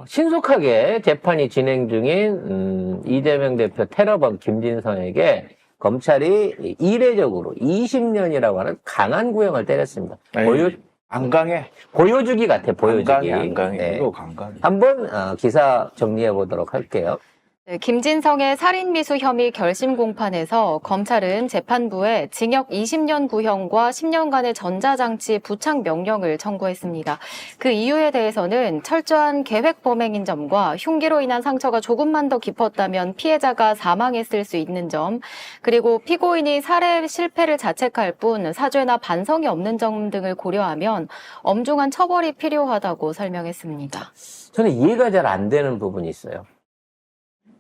신속하게 재판이 진행 중인 이재명 대표 테러범 김진성에게 검찰이 이례적으로 20년이라고 하는 강한 구형을 때렸습니다. 안 강해. 보여주기 같아, 보여주기. 안 강해. 네. 이거 강강해. 한번 기사 정리해 보도록 할게요. 네, 김진성의 살인미수 혐의 결심 공판에서 검찰은 재판부에 징역 20년 구형과 10년간의 전자장치 부착 명령을 청구했습니다. 그 이유에 대해서는 철저한 계획 범행인 점과 흉기로 인한 상처가 조금만 더 깊었다면 피해자가 사망했을 수 있는 점, 그리고 피고인이 살해 실패를 자책할 뿐 사죄나 반성이 없는 점 등을 고려하면 엄중한 처벌이 필요하다고 설명했습니다. 저는 이해가 잘 안 되는 부분이 있어요.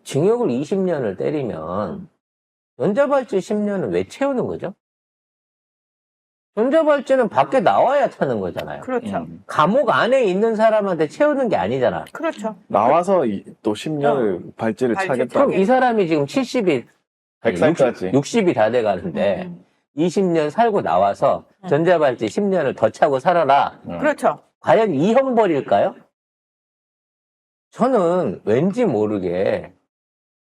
징역을 20년을 때리면 전자발찌 10년은 왜 채우는 거죠? 전자발찌는 밖에 나와야 타는 거잖아요. 그렇죠. 감옥 안에 있는 사람한테 채우는 게 아니잖아. 그렇죠. 나와서 또 10년을 발찌를 발찌 차겠다. 그럼 이 사람이 지금 70이, 100살까지. 60이 다 돼 가는데 20년 살고 나와서 전자발찌 10년을 더 차고 살아라. 그렇죠. 과연 이 형벌일까요? 저는 왠지 모르게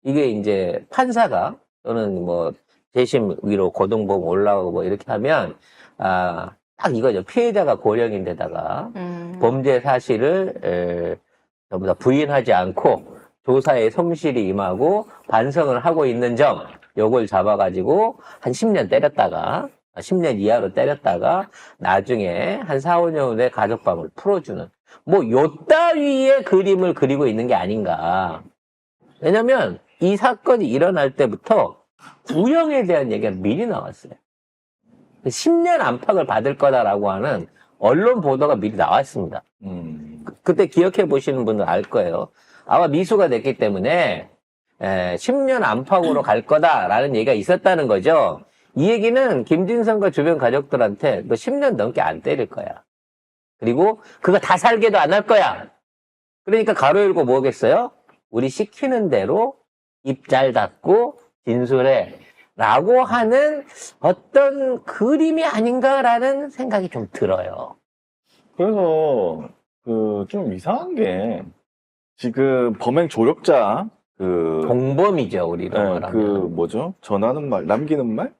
이게 이제 판사가 또는 뭐 재심 위로 고등법원 올라오고 뭐 이렇게 하면 딱 이거죠. 피해자가 고령인데다가 범죄 사실을 전부 다 부인하지 않고 조사에 성실히 임하고 반성을 하고 있는 점, 요걸 잡아가지고 한 10년 때렸다가 10년 이하로 때렸다가 나중에 한 4, 5년 후에 가족방을 풀어주는 뭐 요따위의 그림을 그리고 있는 게 아닌가. 왜냐면 이 사건이 일어날 때부터 구형에 대한 얘기가 미리 나왔어요. 10년 안팎을 받을 거다라고 하는 언론 보도가 미리 나왔습니다. 그때 기억해 보시는 분은 알 거예요. 아마 미수가 됐기 때문에 10년 안팎으로 갈 거다라는 얘기가 있었다는 거죠. 이 얘기는 김진성과 주변 가족들한테 너 10년 넘게 안 때릴 거야. 그리고 그거 다 살게도 안 할 거야. 그러니까 가로 열고 뭐겠어요? 우리 시키는 대로 입 잘 닫고 진술해 라고 하는 어떤 그림이 아닌가라는 생각이 좀 들어요. 그래서 좀 이상한 게 지금 범행 조력자 공범이죠, 우리로 말하면. 뭐죠? 전하는 말, 남기는 말?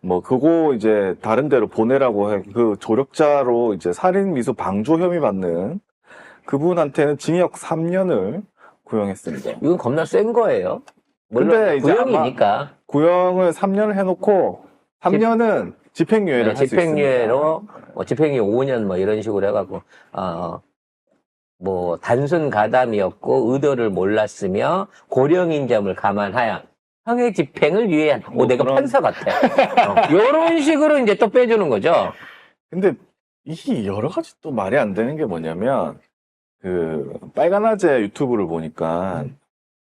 뭐 그거 이제 다른 데로 보내라고 해. 그 조력자로 이제 살인 미수 방조 혐의 받는 그분한테는 징역 3년을 구형했습니다. 이건 겁나 센 거예요. 물론 근데 이제 구형이니까. 구형을 3년을 해놓고 3년은 집행유예를 할 수 있습니다. 집행유예로 집행유예 5년 뭐 이런 식으로 해갖고 뭐 단순 가담이었고 의도를 몰랐으며 고령인 점을 감안하여 형의 집행을 유예한. 내가 판사 같아. 이런 식으로 이제 또 빼주는 거죠. 근데 이 여러 가지 또 말이 안 되는 게 뭐냐면 빨간아재 유튜브를 보니까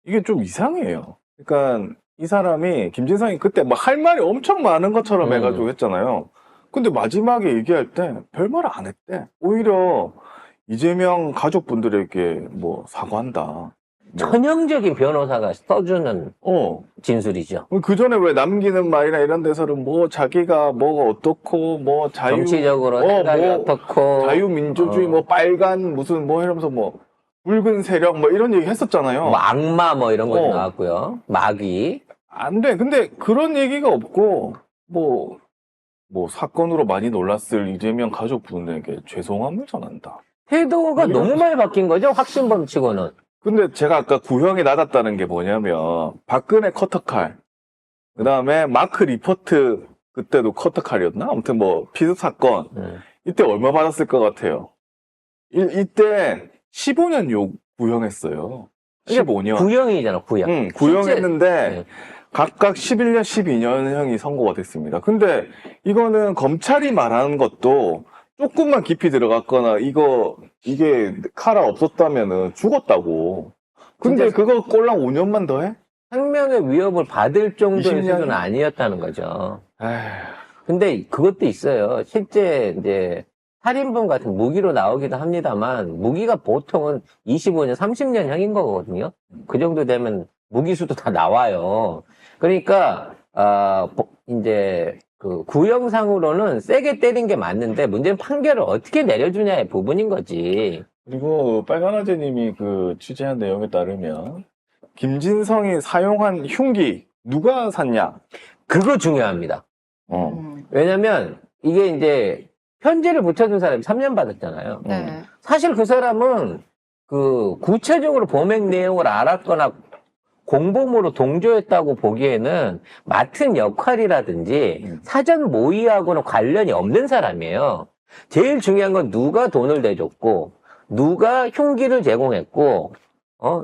이게 좀 이상해요. 그러니까 이 사람이 김진성이 그때 뭐 할 말이 엄청 많은 것처럼 해가지고 했잖아요. 근데 마지막에 얘기할 때 별말 안 했대. 오히려 이재명 가족분들에게 뭐 사과한다. 전형적인 변호사가 써주는 진술이죠. 그 전에 왜 남기는 말이나 이런 데서는 뭐 자기가 뭐가 어떻고 뭐 정치적으로 생각이 어떻고 자유민주주의 뭐 빨간 무슨 뭐 이러면서 뭐 붉은 세력 뭐 이런 얘기 했었잖아요. 뭐 악마 뭐 이런 것도 나왔고요. 마귀. 안 돼. 근데 그런 얘기가 없고 뭐 사건으로 많이 놀랐을 이재명 가족분에게 죄송함을 전한다. 태도가 너무 많이 바뀐 거죠. 확신범 치고는. 근데 제가 아까 구형이 낮았다는 게 뭐냐면 박근혜 커터칼, 그 다음에 마크 리포트 그때도 커터칼이었나? 아무튼 뭐 피습 사건 이때 얼마 받았을 것 같아요? 이때 15년 구형했어요. 15년. 구형이잖아, 구형. 구형했는데 각각 11년, 12년형이 선고가 됐습니다. 근데 이거는 검찰이 말하는 것도 조금만 깊이 들어갔거나 이게 카라 없었다면은 죽었다고. 근데 그거 꼴랑 5년만 더 해? 생명의 위협을 받을 정도의 20년? 수준은 아니었다는 거죠. 근데 그것도 있어요. 실제 이제 살인범 같은 무기로 나오기도 합니다만 무기가 보통은 25년, 30년형인 거거든요. 그 정도 되면 무기수도 다 나와요. 그러니까 이제 그 구형상으로는 세게 때린 게 맞는데 문제는 판결을 어떻게 내려주냐의 부분인 거지. 그리고 빨간아재님이 그 취재한 내용에 따르면 김진성이 사용한 흉기 누가 샀냐? 그거 중요합니다. 음. 왜냐면 이게 이제 편지를 붙여준 사람이 3년 받았잖아요. 네. 사실 그 사람은 그 구체적으로 범행 내용을 알았거나 공범으로 동조했다고 보기에는 맡은 역할이라든지 사전 모의하고는 관련이 없는 사람이에요. 제일 중요한 건 누가 돈을 내줬고, 누가 흉기를 제공했고,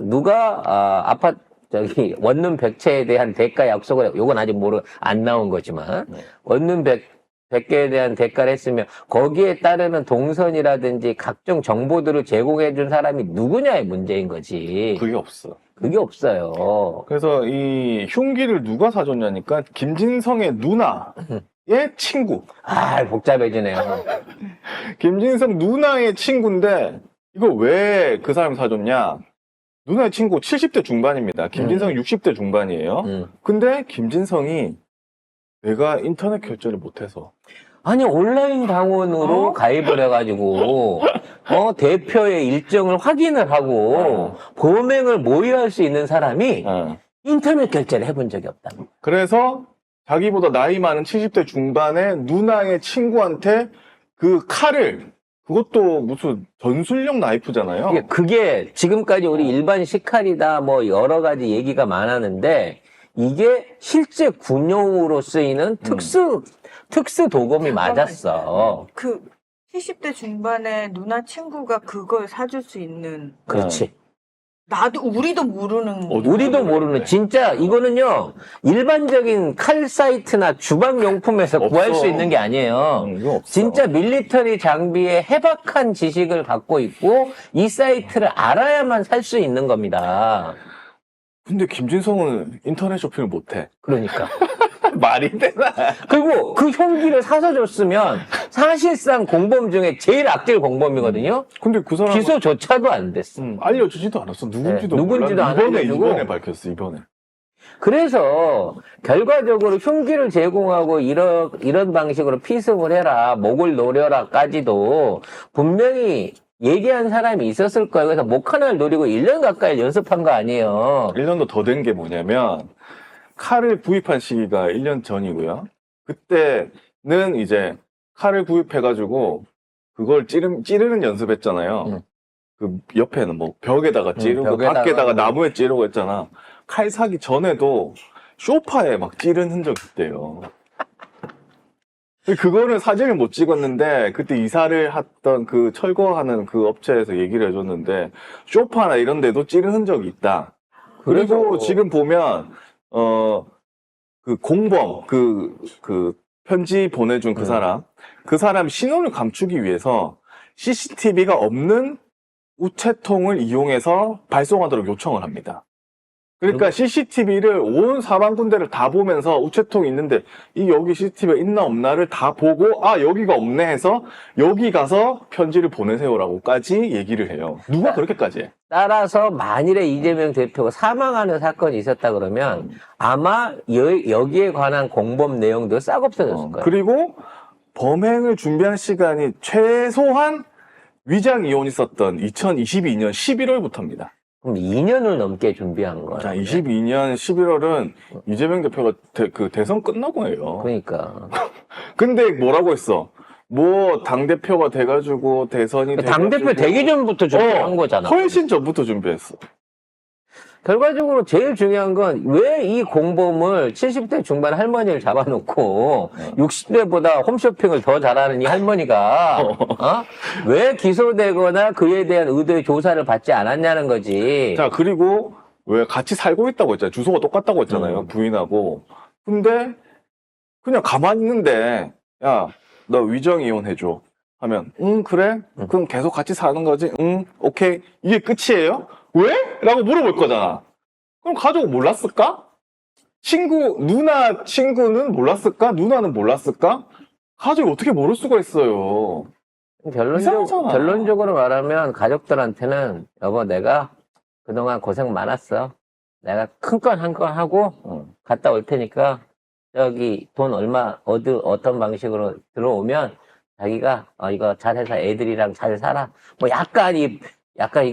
누가 아파트 저기 원룸 100채에 대한 대가 약속을, 요건 아직 안 나온 거지만 원룸 100개에 대한 대가를 했으면 거기에 따르는 동선이라든지 각종 정보들을 제공해 준 사람이 누구냐의 문제인 거지. 그게 없어. 그게 없어요. 그래서 이 흉기를 누가 사줬냐니까 김진성의 누나의 친구. 아, 복잡해지네요. 김진성 누나의 친구인데 이걸 왜 그 사람이 사줬냐? 누나의 친구 70대 중반입니다. 김진성이 60대 중반이에요. 근데 김진성이 내가 인터넷 결제를 못해서 아니, 온라인 당원으로 가입을 해가지고, 대표의 일정을 확인을 하고, 범행을 모의할 수 있는 사람이 인터넷 결제를 해본 적이 없다. 그래서 자기보다 나이 많은 70대 중반의 누나의 친구한테 그 칼을, 그것도 무슨 전술용 나이프잖아요. 그게 지금까지 우리 일반 식칼이다, 뭐 여러 가지 얘기가 많았는데, 이게 실제 군용으로 쓰이는 특수 도검이 맞았어. 그 70대 중반의 누나 친구가 그걸 사줄 수 있는, 그렇지. 우리도 모르는 우리도 모르는, 진짜 이거는요, 일반적인 칼 사이트나 주방용품에서 구할 없어. 수 있는 게 아니에요. 이거 없어. 진짜 밀리터리 장비에 해박한 지식을 갖고 있고, 이 사이트를 알아야만 살 수 있는 겁니다. 근데 김진성은 인터넷 쇼핑을 못해. 그러니까. 말이 되나? 그리고 그 흉기를 사서 줬으면 사실상 공범 중에 제일 악질 공범이거든요. 근데 그 사람 기소조차도 안 됐어. 알려주지도 않았어. 누군지도 네, 누군지도 몰라. 안 알려주고. 이번에 밝혔어. 이번에. 그래서 결과적으로 흉기를 제공하고 이런 방식으로 피습을 해라, 목을 노려라까지도 분명히 얘기한 사람이 있었을 거예요. 그래서 목 하나를 노리고 1년 가까이 연습한 거 아니에요. 1년도 더 된 게 뭐냐면 칼을 구입한 시기가 1년 전이고요. 그때는 이제 칼을 구입해가지고 그걸 찌르는 연습했잖아요. 그 옆에는 뭐 벽에다가 찌르고 밖에다가 나무에 찌르고 했잖아. 칼 사기 전에도 소파에 막 찌른 흔적이 있대요. 그거는 사진을 못 찍었는데 그때 이사를 했던 그 철거하는 그 업체에서 얘기를 해줬는데 소파나 이런 데도 찌른 흔적이 있다. 그리고 그래서 지금 보면 그 공범 그 편지 보내준 그 사람 신원을 감추기 위해서 CCTV가 없는 우체통을 이용해서 발송하도록 요청을 합니다. 그러니까 CCTV를 온 사방 군데를 다 보면서 우체통이 있는데 여기 CCTV가 있나 없나를 다 보고 여기가 없네 해서 여기 가서 편지를 보내세요라고까지 얘기를 해요. 누가 그렇게까지 해? 따라서 만일에 이재명 대표가 사망하는 사건이 있었다 그러면 아마 여기에 관한 공범 내용도 싹 없어졌을 거예요. 그리고 범행을 준비한 시간이 최소한 위장 이혼이 있었던 2022년 11월부터입니다. 그럼 2년을 넘게 준비한 거예요. 자, 22년 11월은 이재명 대표가 대선 끝나고 해요. 그러니까. 근데 뭐라고 했어? 뭐 당대표가 돼가지고 대선이 당대표 되기 전부터 준비한 거잖아. 훨씬 전부터 준비했어. 결과적으로 제일 중요한 건 왜 이 공범을 70대 중반 할머니를 잡아놓고 60대보다 홈쇼핑을 더 잘하는 이 할머니가 왜 기소되거나 그에 대한 의도의 조사를 받지 않았냐는 거지. 자, 그리고 왜 같이 살고 있다고 했잖아요. 주소가 똑같다고 했잖아요. 부인하고. 근데 그냥 가만히 있는데 야, 너 위정 이혼해줘 하면 그래? 그럼 계속 같이 사는 거지? 오케이. 이게 끝이에요? 왜? 라고 물어볼 거잖아. 그럼 가족은 몰랐을까? 누나 친구는 몰랐을까? 누나는 몰랐을까? 가족이 어떻게 모를 수가 있어요. 이상하잖아. 결론적으로 말하면 가족들한테는 여보 내가 그동안 고생 많았어. 내가 큰 건 한 건 하고 갔다 올 테니까 저기 돈 얼마 어떤 방식으로 들어오면 자기가 이거 잘해서 애들이랑 잘 살아. 뭐 약간 이 약간 이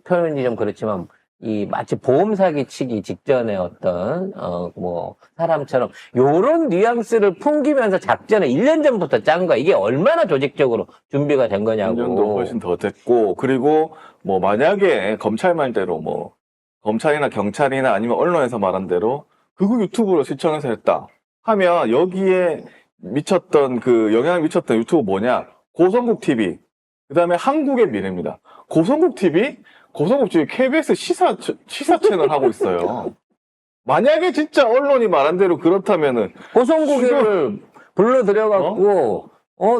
표현이 좀 그렇지만 이 마치 보험 사기 치기 직전에 어떤 뭐 사람처럼 요런 뉘앙스를 풍기면서 작전을 1년 전부터 짠 거야. 이게 얼마나 조직적으로 준비가 된 거냐고. 1년도 훨씬 더 됐고, 그리고 뭐 만약에 검찰 말대로 뭐 검찰이나 경찰이나 아니면 언론에서 말한 대로 극우 유튜브로 시청해서 했다 하면 여기에 미쳤던 그 영향을 미쳤던 유튜브 뭐냐? 고성국 TV. 그다음에 한국의 미래입니다. 고성국 TV KBS 시사 채널 하고 있어요. 만약에 진짜 언론이 말한 대로 그렇다면은 고성국이를 불러들여갖고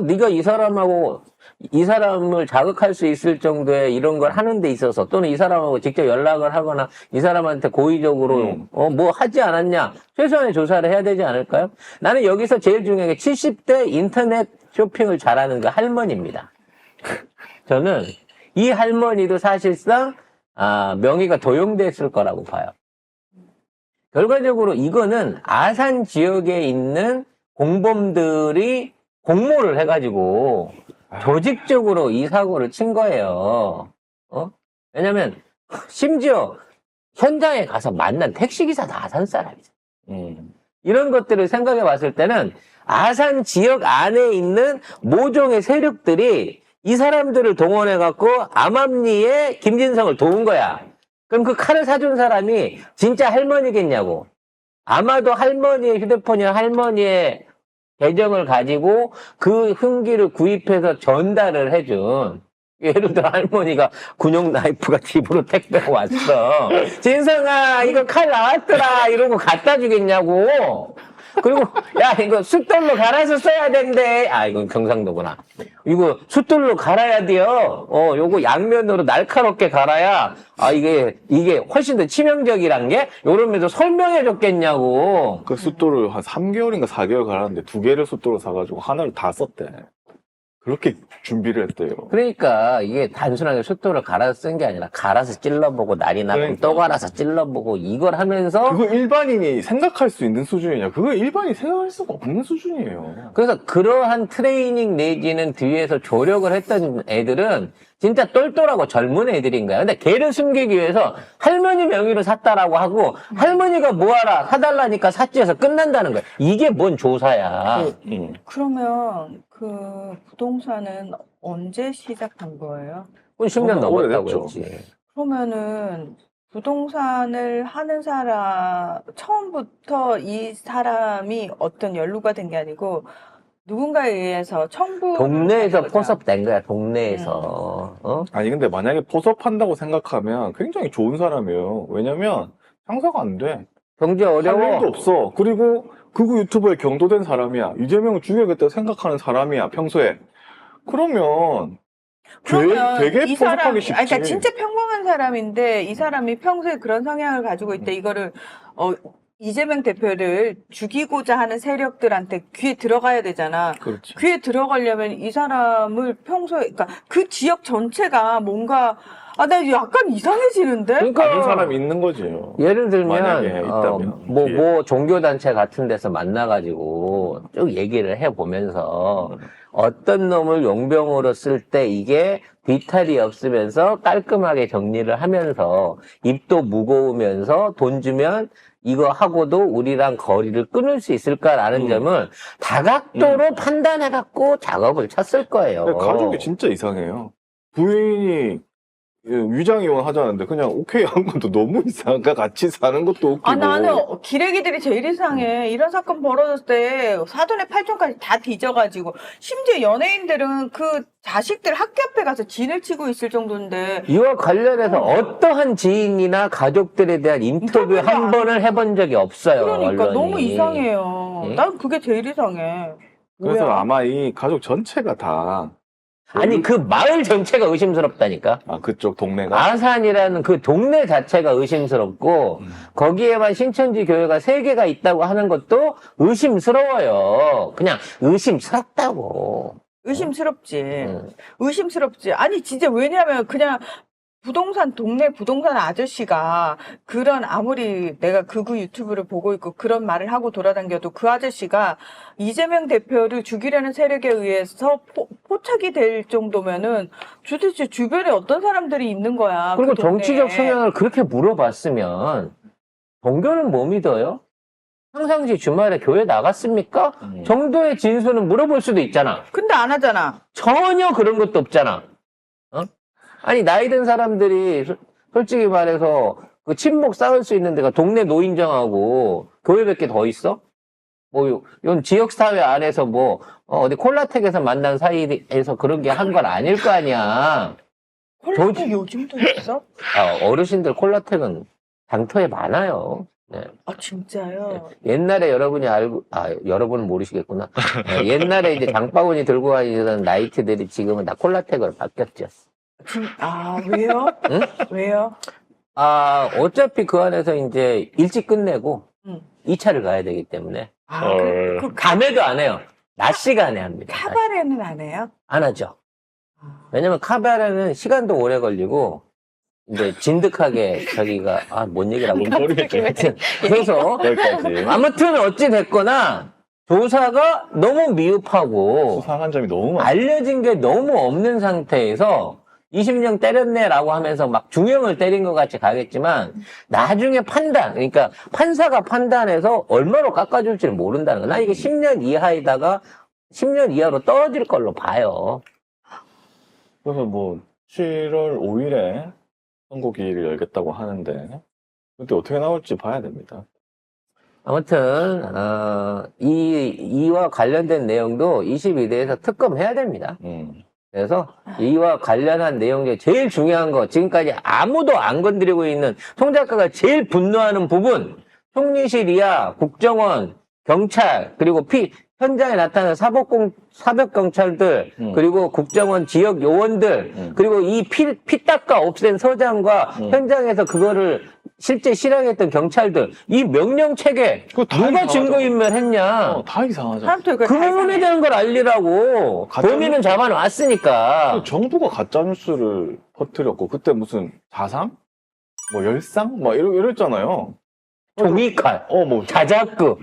네가 이 사람을 자극할 수 있을 정도의 이런 걸 하는 데 있어서 또는 이 사람하고 직접 연락을 하거나 이 사람한테 고의적으로 뭐 하지 않았냐 최소한의 조사를 해야 되지 않을까요? 나는 여기서 제일 중요한 게 70대 인터넷 쇼핑을 잘하는 그 할머니입니다. 저는 이 할머니도 사실상 명의가 도용됐을 거라고 봐요. 결과적으로 이거는 아산 지역에 있는 공범들이 공모를 해가지고 조직적으로 이 사고를 친 거예요. 왜냐면 심지어 현장에 가서 만난 택시기사도 아산 사람이죠. 이런 것들을 생각해 봤을 때는 아산 지역 안에 있는 모종의 세력들이 이 사람들을 동원해 갖고 암암리에 김진성을 도운 거야. 그럼 그 칼을 사준 사람이 진짜 할머니겠냐고. 아마도 할머니의 휴대폰이나 할머니의 계정을 가지고 그 흉기를 구입해서 전달을 해준. 예를 들어 할머니가 군용 나이프가 집으로 택배가 왔어. 진성아 이거 칼 나왔더라 이러고 갖다 주겠냐고. 그리고 야 이거 숫돌로 갈아서 써야 된대. 이건 경상도구나. 이거 숫돌로 갈아야 돼요. 요거 양면으로 날카롭게 갈아야 이게 훨씬 더 치명적이란 게 요러면서 설명해 줬겠냐고. 그 숫돌을 한 3개월인가 4개월 갈았는데 2개를 숫돌로 사가지고 하나를 다 썼대. 그렇게 준비를 했대요. 그러니까 이게 단순하게 숫돌을 갈아서 쓴 게 아니라 갈아서 찔러보고 날이 나면 그러니까. 또 갈아서 찔러보고 이걸 하면서 그거 일반인이 생각할 수 있는 수준이냐? 그거 일반인이 생각할 수가 없는 수준이에요. 그래서 그러한 트레이닝 내지는 뒤에서 조력을 했던 애들은 진짜 똘똘하고 젊은 애들인 거야. 근데 걔를 숨기기 위해서 할머니 명의로 샀다라고 하고 할머니가 뭐하라 사달라니까 샀지 해서 끝난다는 거야. 이게 뭔 조사야. 그러면 그 부동산은 언제 시작한 거예요? 그건 10년 넘었다고 오래됐죠. 했지. 그러면은 부동산을 하는 처음부터 이 사람이 어떤 연루가 된 게 아니고 누군가에 의해서 동네에서 포섭된 거야. 동네에서. 아니 근데 만약에 포섭한다고 생각하면 굉장히 좋은 사람이에요. 왜냐면 장사가 안 돼. 경제 할 일도 어려워. 없어. 그리고 극우 유튜버에 경도된 사람이야. 이재명을 죽여야겠다고 생각하는 사람이야, 평소에. 그러면 되게 이 포섭하기 사람이, 쉽지. 그러니까 진짜 평범한 사람인데 이 사람이 평소에 그런 성향을 가지고 있대. 이거를 이재명 대표를 죽이고자 하는 세력들한테 귀에 들어가야 되잖아. 그렇지. 귀에 들어가려면 이 사람을 평소에, 그러니까 그 지역 전체가 뭔가 나 약간 이상해지는데? 그러니까 아는 사람이 있는 거지요. 예를 만약에 들면 있다면, 뭐 뒤에. 종교단체 같은 데서 만나가지고 쭉 얘기를 해보면서 어떤 놈을 용병으로 쓸 때 이게 뒤탈이 없으면서 깔끔하게 정리를 하면서 입도 무거우면서 돈 주면 이거 하고도 우리랑 거리를 끊을 수 있을까라는 점을 다각도로 판단해갖고 작업을 쳤을 거예요. 근데 가족이 진짜 이상해요. 부인이 위장이혼 하자는데 그냥 오케이 한 것도 너무 이상하니까 같이 사는 것도 웃기고. 나는 기레기들이 제일 이상해. 이런 사건 벌어졌을 때 사돈의 팔촌까지 다 뒤져가지고 심지어 연예인들은 그 자식들 학교 앞에 가서 진을 치고 있을 정도인데 이와 관련해서 어떠한 지인이나 가족들에 대한 인터뷰 인터뷰가 한 번을 해본 적이 없어요. 그러니까 언론이. 너무 이상해요. 응? 난 그게 제일 이상해. 그래서 뭐야? 아마 이 가족 전체가 다 아니 그 마을 전체가 의심스럽다니까. 그쪽 동네가 아산이라는 그 동네 자체가 의심스럽고 거기에만 신천지 교회가 3개가 있다고 하는 것도 의심스러워요. 그냥 의심스럽다고. 의심스럽지. 의심스럽지. 아니 진짜 왜냐면 그냥 동네 부동산 아저씨가 그런 아무리 내가 극우 유튜브를 보고 있고 그런 말을 하고 돌아다녀도 그 아저씨가 이재명 대표를 죽이려는 세력에 의해서 포착이 될 정도면은 도대체 주변에 어떤 사람들이 있는 거야. 그리고 그 동네에. 정치적 성향을 그렇게 물어봤으면 종교는 뭐 믿어요? 평상시 주말에 교회 나갔습니까? 정도의 진수는 물어볼 수도 있잖아. 근데 안 하잖아. 전혀 그런 것도 없잖아. 어? 아니 나이 든 사람들이 솔직히 말해서 그 친목 쌓을 수 있는 데가 동네 노인정하고 교회밖에 더 있어? 뭐 이건 지역 사회 안에서 뭐 어디 콜라텍에서 만난 사이에서 그런 게 한 건 아닐 거 아니야. 콜라텍 요즘도 있어? 어르신들 콜라텍은 장터에 많아요. 네. 아 진짜요? 옛날에 여러분이 알고, 여러분은 모르시겠구나. 옛날에 이제 장바구니 들고 다니던 나이트들이 지금은 다 콜라텍으로 바뀌었죠. 왜요? 응? 왜요? 어차피 그 안에서 이제 일찍 끝내고 응. 2차를 가야 되기 때문에. 그 밤에도 안 해요. 낮 시간에 합니다. 카바레는 안 해요? 안 하죠. 왜냐면 카바레는 시간도 오래 걸리고, 이제 진득하게 자기가, 뭔 얘기를 하고. 뭔 소리겠지. 그래서, 여기까지. 아무튼 어찌됐거나, 조사가 너무 미흡하고, 수상한 점이 너무 많아. 알려진 게 너무 없는 상태에서 20년 때렸네라고 하면서 막 중형을 때린 것 같이 가겠지만 나중에 판단, 그러니까 판사가 판단해서 얼마로 깎아줄지를 모른다는 거야. 나 이게 10년 이하에다가 10년 이하로 떨어질 걸로 봐요. 그래서 뭐 7월 5일에 선고기일을 열겠다고 하는데 그때 어떻게 나올지 봐야 됩니다. 아무튼 이와 관련된 내용도 22대에서 특검해야 됩니다. 그래서 이와 관련한 내용 중에 제일 중요한 거, 지금까지 아무도 안 건드리고 있는 송 작가가 제일 분노하는 부분, 총리실 이하, 국정원, 경찰, 그리고 현장에 나타나는 사법 경찰들, 그리고 국정원 지역 요원들, 그리고 이 피 닦아 없앤 서장과 현장에서 그거를 실제 실행했던 경찰들, 이 명령 체계 그거 다 누가 이상하죠. 증거인멸했냐? 다 이상하죠. 사람들 그 부분에 대한 걸 알리라고. 범인은 잡아놨으니까. 정부가 가짜뉴스를 퍼뜨렸고 그때 무슨 자상? 뭐 열상? 막 이랬잖아요. 종이칼, 뭐 자작극.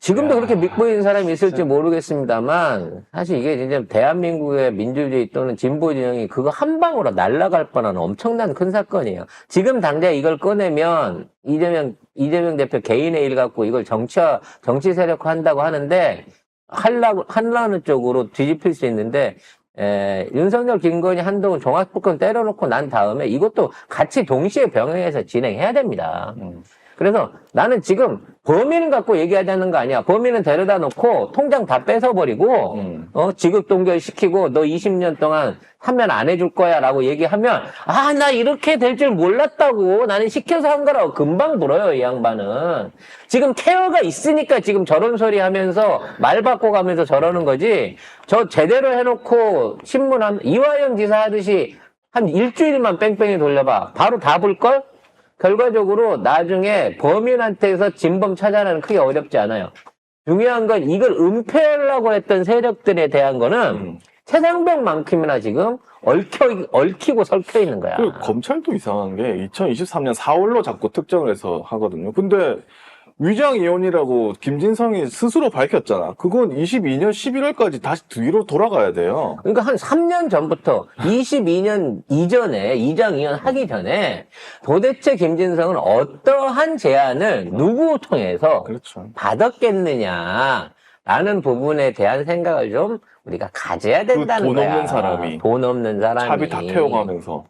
지금도 야, 그렇게 믿고 있는 사람이 있을지 모르겠습니다만 사실 이게 진짜 대한민국의 민주주의 또는 진보 진영이 그거 한 방으로 날아갈 뻔한 엄청난 큰 사건이에요. 지금 당장 이걸 꺼내면 이재명 대표 개인의 일 갖고 이걸 정치 세력화 한다고 하는데 하려는 쪽으로 뒤집힐 수 있는데 윤석열, 김건희, 한동훈 종합특검 때려놓고 난 다음에 이것도 같이 동시에 병행해서 진행해야 됩니다. 그래서 나는 지금 범인을 갖고 얘기하자는 거 아니야. 범인은 데려다 놓고 통장 다 뺏어버리고 지급 동결시키고 너 20년 동안 하면 안 해줄 거야 라고 얘기하면 나 이렇게 될 줄 몰랐다고 나는 시켜서 한 거라고 금방 불어요. 이 양반은. 지금 케어가 있으니까 지금 저런 소리 하면서 말 바꿔가면서 저러는 거지. 저 제대로 해놓고 신문 이화영 지사 하듯이 한 일주일만 뺑뺑이 돌려봐. 바로 다 불걸? 결과적으로 나중에 범인한테서 진범 찾아내는 크게 어렵지 않아요. 중요한 건 이걸 은폐하려고 했던 세력들에 대한 거는 최상병만큼이나 지금 얽히고 설켜 있는 거야. 그리고 검찰도 이상한 게 2023년 4월로 자꾸 특정을 해서 하거든요. 근데 위장이혼이라고 김진성이 스스로 밝혔잖아. 그건 22년 11월까지 다시 뒤로 돌아가야 돼요. 그러니까 한 3년 전부터 22년 이전에 이장이혼 하기 전에 도대체 김진성은 어떠한 제안을 누구 통해서 그렇죠. 받았겠느냐라는 부분에 대한 생각을 좀 우리가 가져야 된다는 돈 거야. 없는 사람이. 돈 없는 사람이. 차비 다 태워가면서.